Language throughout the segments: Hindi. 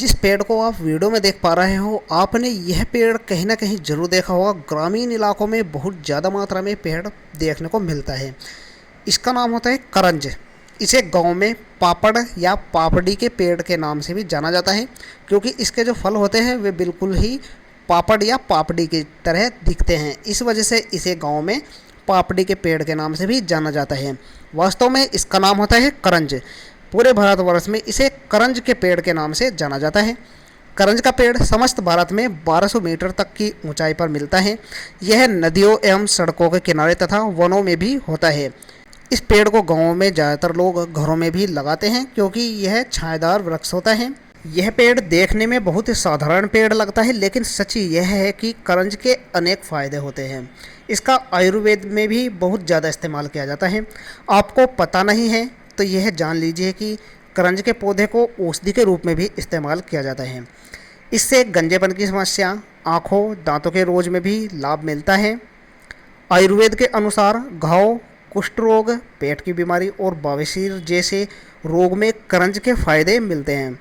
जिस पेड़ को आप वीडियो में देख पा रहे हो, आपने यह पेड़ कहीं ना कहीं ज़रूर देखा होगा। ग्रामीण इलाकों में बहुत ज़्यादा मात्रा में पेड़ देखने को मिलता है। इसका नाम होता है करंज। इसे गांव में पापड़ या पापड़ी के पेड़ के नाम से भी जाना जाता है, क्योंकि इसके जो फल होते हैं वे बिल्कुल ही पापड़ या पापड़ी की तरह दिखते हैं। इस वजह से इसे गांव में पापड़ी के पेड़ के नाम से भी जाना जाता है। वास्तव में इसका नाम होता है करंज। पूरे भारतवर्ष में इसे करंज के पेड़ के नाम से जाना जाता है। करंज का पेड़ समस्त भारत में 1200 मीटर तक की ऊंचाई पर मिलता है। यह नदियों एवं सड़कों के किनारे तथा वनों में भी होता है। इस पेड़ को गांवों में ज़्यादातर लोग घरों में भी लगाते हैं, क्योंकि यह छायादार वृक्ष होता है। यह पेड़ देखने में बहुत ही साधारण पेड़ लगता है, लेकिन सच यह है कि करंज के अनेक फ़ायदे होते हैं। इसका आयुर्वेद में भी बहुत ज़्यादा इस्तेमाल किया जाता है। आपको पता नहीं है तो यह जान लीजिए कि करंज के पौधे को औषधि के रूप में भी इस्तेमाल किया जाता है। इससे गंजेपन की समस्या, आँखों, दांतों के रोज में भी लाभ मिलता है। आयुर्वेद के अनुसार घाव, कुष्ठ रोग, पेट की बीमारी और बवासीर जैसे रोग में करंज के फायदे मिलते हैं।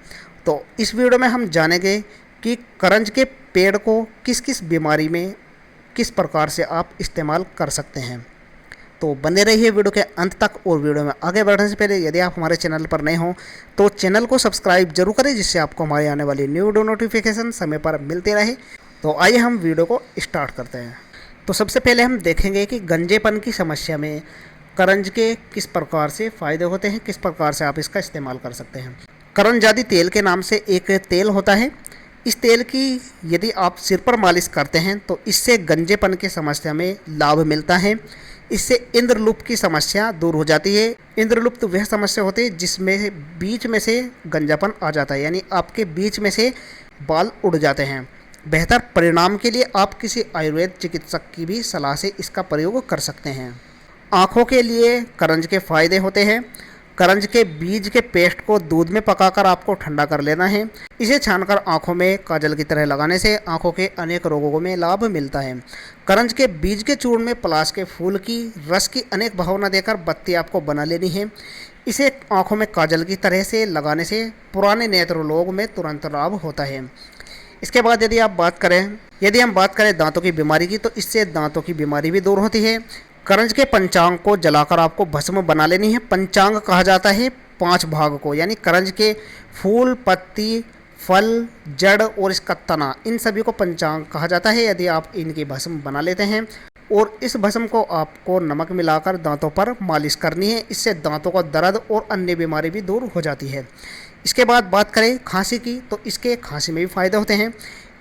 तो इस वीडियो में हम जानेंगे कि करंज के पेड़ को किस किस बीमारी में किस प्रकार से आप इस्तेमाल कर सकते हैं। तो बने रहिए वीडियो के अंत तक। और वीडियो में आगे बढ़ने से पहले यदि आप हमारे चैनल पर नए हों तो चैनल को सब्सक्राइब जरूर करें, जिससे आपको हमारे आने वाली न्यू वीडियो नोटिफिकेशन समय पर मिलते रहे। तो आइए हम वीडियो को स्टार्ट करते हैं। तो सबसे पहले हम देखेंगे कि गंजेपन की समस्या में करंज के किस प्रकार से फ़ायदे होते हैं, किस प्रकार से आप इसका इस्तेमाल कर सकते हैं। करंजादी तेल के नाम से एक तेल होता है। इस तेल की यदि आप सिर पर मालिश करते हैं तो इससे गंजेपन की समस्या में लाभ मिलता है। इससे इंद्रलुप्त की समस्या दूर हो जाती है। इंद्रलुप्त वह समस्या होती है जिसमें बीच में से गंजापन आ जाता है, यानी आपके बीच में से बाल उड़ जाते हैं। बेहतर परिणाम के लिए आप किसी आयुर्वेद चिकित्सक की भी सलाह से इसका प्रयोग कर सकते हैं। आँखों के लिए करंज के फायदे होते हैं। करंज के बीज के पेस्ट को दूध में पकाकर आपको ठंडा कर लेना है। इसे छानकर आंखों में काजल की तरह लगाने से आंखों के अनेक रोगों में लाभ मिलता है। करंज के बीज के चूर्ण में पलाश के फूल की रस की अनेक भावना देकर बत्ती आपको बना लेनी है। इसे आंखों में काजल की तरह से लगाने से पुराने नेत्र रोग में तुरंत लाभ होता है। इसके बाद यदि हम बात करें दांतों की बीमारी की, तो इससे दांतों की बीमारी भी दूर होती है। करंज के पंचांग को जलाकर आपको भस्म बना लेनी है। पंचांग कहा जाता है 5 भाग को, यानी करंज के फूल, पत्ती, फल, जड़ और इसका तना, इन सभी को पंचांग कहा जाता है। यदि आप इनकी भस्म बना लेते हैं और इस भस्म को आपको नमक मिलाकर दांतों पर मालिश करनी है, इससे दांतों का दर्द और अन्य बीमारी भी दूर हो जाती है। इसके बाद बात करें खांसी की, तो इसके खांसी में भी फायदे होते हैं।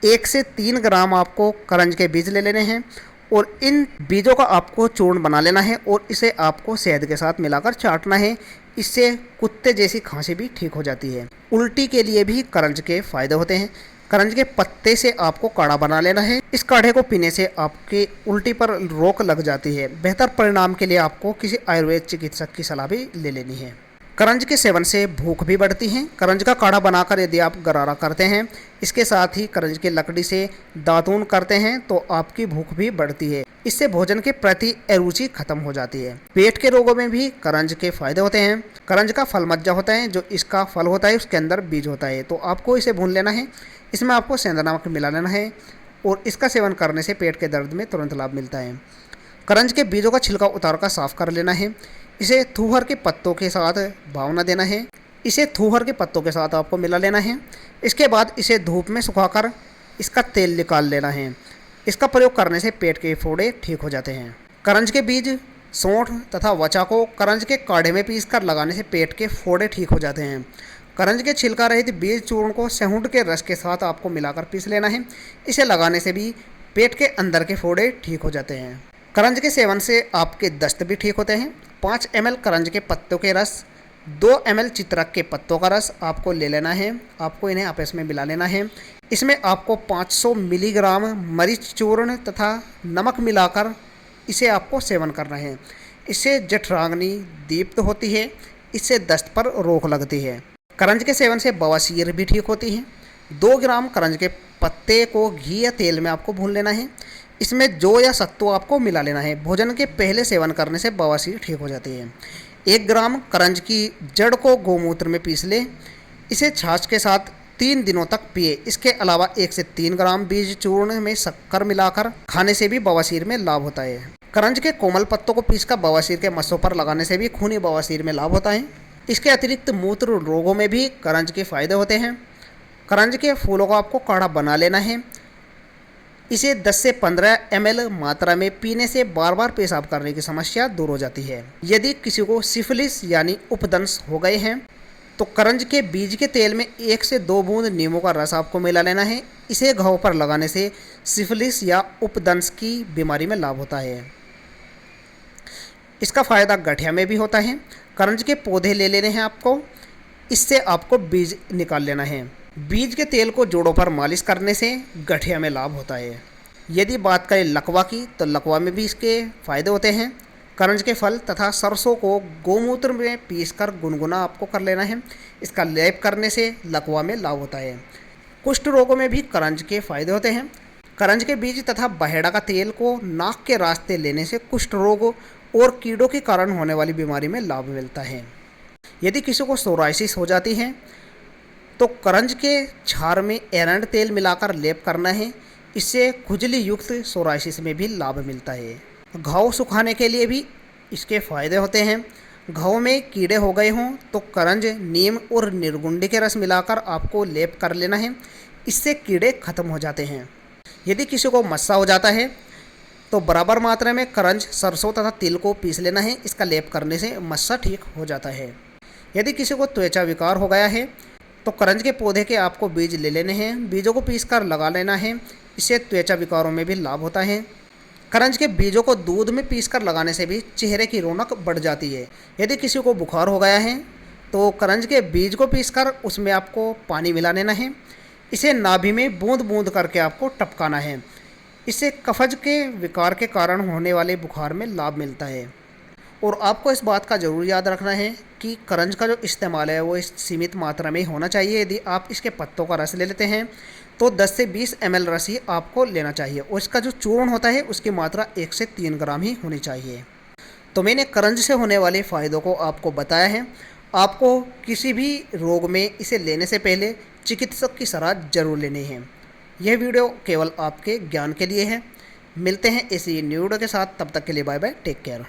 1 से 3 ग्राम आपको करंज के बीज ले लेने हैं और इन बीजों का आपको चूर्ण बना लेना है और इसे आपको शहद के साथ मिलाकर चाटना है। इससे कुत्ते जैसी खांसी भी ठीक हो जाती है। उल्टी के लिए भी करंज के फायदे होते हैं। करंज के पत्ते से आपको काढ़ा बना लेना है। इस काढ़े को पीने से आपके उल्टी पर रोक लग जाती है। बेहतर परिणाम के लिए आपको किसी आयुर्वेद चिकित्सक की सलाह भी ले लेनी है। करंज के सेवन से भूख भी बढ़ती है। करंज का काढ़ा बनाकर यदि आप गरारा करते हैं, इसके साथ ही करंज की लकड़ी से दातून करते हैं, तो आपकी भूख भी बढ़ती है। इससे भोजन के प्रति अरुचि खत्म हो जाती है। पेट के रोगों में भी करंज के फायदे होते हैं। करंज का फल मज्जा होता है, जो इसका फल होता है उसके अंदर बीज होता है। तो आपको इसे भून लेना है। इसमें आपको सेंधा नमक मिला लेना है और इसका सेवन करने से पेट के दर्द में तुरंत लाभ मिलता है। करंज के बीजों का छिलका उतार कर साफ कर लेना है। इसे थूहर के पत्तों के साथ भावना देना है। इसे थूहर के पत्तों के साथ आपको मिला लेना है। इसके बाद इसे धूप में सुखाकर इसका तेल निकाल लेना है। इसका प्रयोग करने से पेट के फोड़े ठीक हो जाते हैं। करंज के बीज, सौंठ तथा वचा को करंज के काढ़े में पीसकर लगाने से पेट के फोड़े ठीक हो जाते हैं। करंज के छिलका रहित बीज चूर्ण को सेहुंड के रस के साथ आपको मिलाकर पीस लेना है। इसे लगाने से भी पेट के अंदर के फोड़े ठीक हो जाते हैं। करंज के सेवन से आपके दस्त भी ठीक होते हैं। 5 ml करंज के पत्तों के रस, 2 ml चित्रक के पत्तों का रस आपको ले लेना है। आपको इन्हें आपस में मिला लेना है। इसमें आपको 500 मिलीग्राम मरीच चूर्ण तथा नमक मिलाकर इसे आपको सेवन करना है। इससे जठराग्नि दीप्त होती है। इससे दस्त पर रोक लगती है। करंज के सेवन से बवासीर भी ठीक होती है। 2 ग्राम करंज के पत्ते को घी या तेल में आपको भून लेना है। इसमें जौ या सत्तू आपको मिला लेना है। भोजन के पहले सेवन करने से बवासीर ठीक हो जाती है। 1 ग्राम करंज की जड़ को गोमूत्र में पीस ले। इसे छाछ के साथ 3 दिनों तक पिए। इसके अलावा 1 से 3 ग्राम बीज चूर्ण में शक्कर मिलाकर खाने से भी बवासीर में लाभ होता है। करंज के कोमल पत्तों को पीसकर बवासीर के मस्सों पर लगाने से भी खूनी बवासीर में लाभ होता है। इसके अतिरिक्त मूत्र रोगों में भी करंज के फायदे होते हैं। करंज के फूलों को आपको काढ़ा बना लेना है। इसे 10 से 15 ml मात्रा में पीने से बार बार पेशाब करने की समस्या दूर हो जाती है। यदि किसी को सिफिलिस यानी उपदंश हो गए हैं तो करंज के बीज के तेल में 1 से 2 बूंद नींबू का रस आपको मिला लेना है। इसे घाव पर लगाने से सिफिलिस या उपदंश की बीमारी में लाभ होता है। इसका फायदा गठिया में भी होता है। करंज के पौधे ले लेने हैं आपको, इससे आपको बीज निकाल लेना है। बीज के तेल को जोड़ों पर मालिश करने से गठिया में लाभ होता है। यदि बात करें लकवा की तो लकवा में भी इसके फायदे होते हैं। करंज के फल तथा सरसों को गोमूत्र में पीसकर गुनगुना आपको कर लेना है। इसका लेप करने से लकवा में लाभ होता है। कुष्ठ रोगों में भी करंज के फायदे होते हैं। करंज के बीज तथा बहेड़ा का तेल को नाक के रास्ते लेने से कुष्ठ रोग और कीड़ों के कारण होने वाली बीमारी में लाभ मिलता है। यदि किसी को सोराइसिस हो जाती है तो करंज के छार में एरंड तेल मिलाकर लेप करना है। इससे खुजली युक्त सोराइसिस में भी लाभ मिलता है। घाव सुखाने के लिए भी इसके फायदे होते हैं। घाव में कीड़े हो गए हों तो करंज, नीम और निर्गुंडी के रस मिलाकर आपको लेप कर लेना है। इससे कीड़े खत्म हो जाते हैं। यदि किसी को मस्सा हो जाता है तो बराबर मात्रा में करंज, सरसों तथा तिल को पीस लेना है। इसका लेप करने से मस्सा ठीक हो जाता है। यदि किसी को त्वचा विकार हो गया है तो करंज के पौधे के आपको बीज ले लेने हैं। बीजों को पीसकर लगा लेना है। इससे त्वचा विकारों में भी लाभ होता है। करंज के बीजों को दूध में पीसकर लगाने से भी चेहरे की रौनक बढ़ जाती है। यदि किसी को बुखार हो गया है तो करंज के बीज को पीसकर उसमें आपको पानी मिला लेना है। इसे नाभि में बूंद बूंद करके आपको टपकाना है। इससे कफज के विकार के कारण होने वाले बुखार में लाभ मिलता है। और आपको इस बात का ज़रूर याद रखना है कि करंज का जो इस्तेमाल है वो इस सीमित मात्रा में होना चाहिए। यदि आप इसके पत्तों का रस ले लेते हैं तो 10 से 20 ml रस ही आपको लेना चाहिए और इसका जो चूर्ण होता है उसकी मात्रा 1 से 3 ग्राम ही होनी चाहिए। तो मैंने करंज से होने वाले फ़ायदों को आपको बताया है। आपको किसी भी रोग में इसे लेने से पहले चिकित्सक की सलाह जरूर लेनी है। यह वीडियो केवल आपके ज्ञान के लिए है। मिलते हैं इसी न्यू वीडियो के साथ, तब तक के लिए बाय बाय, टेक केयर।